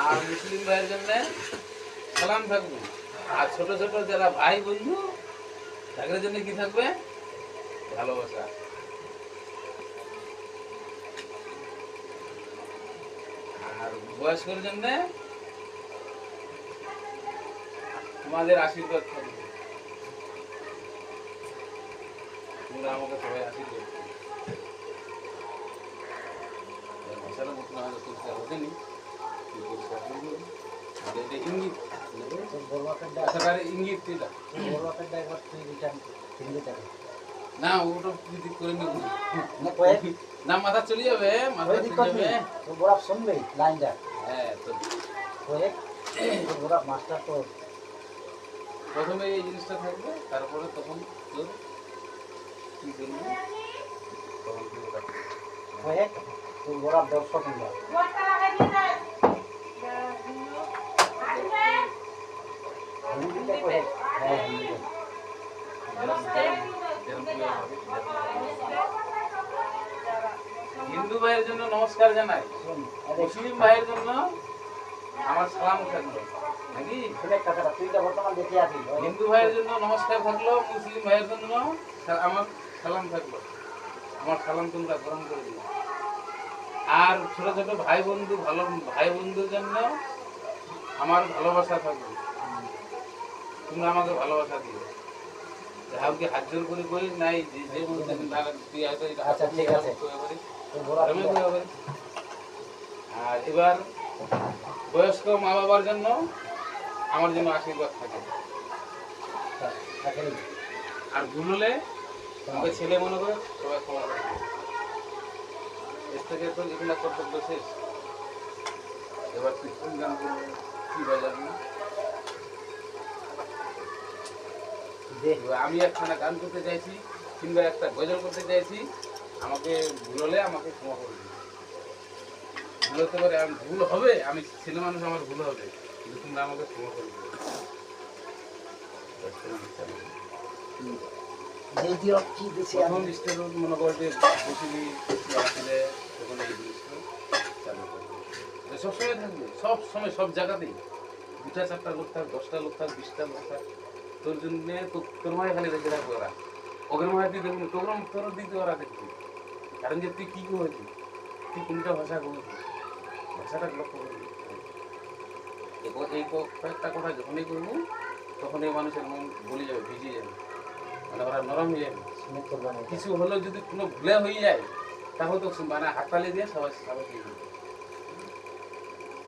আর মুসলিম ভাইয়ের জন্য সালাম থাকবে। আর ছোট ছোট যারা ভাই বন্ধু তাদের জন্য কি থাকবে? ভালোবাসা। আর বয়স্কর জন্য তোমাদের আশীর্বাদ থাকবে। তোমরা আমাকে সবাই আশীর্বাদ করবে। ভাষাটা মতো না হলে পরিষ্কার হতেনি, পরিষ্কার করবো। আর এটা ইঙ্গিত, ইঙ্গিত এটা না, ওটা যদি করে নেব না মাথা চলে যাবে, মাথা চলে যাবে। শুনবে লাইনটা। হ্যাঁ, তো মাস্টার তো প্রথমে এই জিনিসটা থাকবে, তারপরে তখন তোর কি করবি, তখন কি ওটা দর্শক আমরা হিন্দু ভাইয়ের জন্য নমস্কার জানাই, মুসলিম ভাইয়ের জন্য আমার সালাম থাকলো নাকি। হিন্দু ভাইয়ের জন্য নমস্কার থাকলো, মুসলিম ভাইয়ের জন্য আমার সালাম থাকলো। আমার সালাম তোমরা গ্রহণ করে দিও। আর ছোট ছোট ভাই বন্ধু, ভালো ভাই বন্ধুর জন্য আমার ভালোবাসা থাকবে। তোমরা আমাকে ভালোবাসা দিও। কাউকে হাত জোর করে করি নাই, যে বলতে তুই হয়তো ঠিক আছে। আর এবার বয়স্ক মা বাবার জন্য আমার জন্য আশীর্বাদ থাকে। আর ভুল হলে আমাকে ছেলে মনে করে সবাই ক্ষমা করে। এর থেকে তো এগুলো কর্তব্য শেষ। এবার কীর্তন গান করবে, কি বাজাবি? আমি একখানা গান করতে চাইছি কিংবা একটা গজল করতে চাইছি, আমাকে ভুল হলে আমাকে ক্ষমা করে দিই। ভুল হতে পারে, ভুল হবে, আমি ছেলে মানুষ, আমার ভুল হবে, কিন্তু তোমরা আমাকে ক্ষমা করে দিও। প্রথম স্টেজ মনে করো যে বসিবি আসলে তখন এই জিনিসটা চালু করবে। সবসময় থাকবে, সব সময় সব জায়গাতেই। 2-4টা লোক থাক, 10টা লোক থাক, 20টা লোক থাক, তোর জন্য তোর মায়ের খালি রেখে রাখবে ওরা। ওদের মায়ের তুই দেখবি প্রোগ্রাম তোর দিতে ওরা দেখবি। কারণ যে তুই কী করেছিস, তুই কোনটা ভাষা করেছিস, ভাষাটা লক্ষ্য করবি। এই কয়েকটা কথা যখনই করবো তখন এই মানুষের মন গলে যাবে, ভিজে যাবে, মানে ওরা নরম হয়ে যাবে। কিছু হলেও যদি কোনো ভুলে হয়ে যায় তাহলে তো মানে হাততালি দিয়ে সবাই সবাই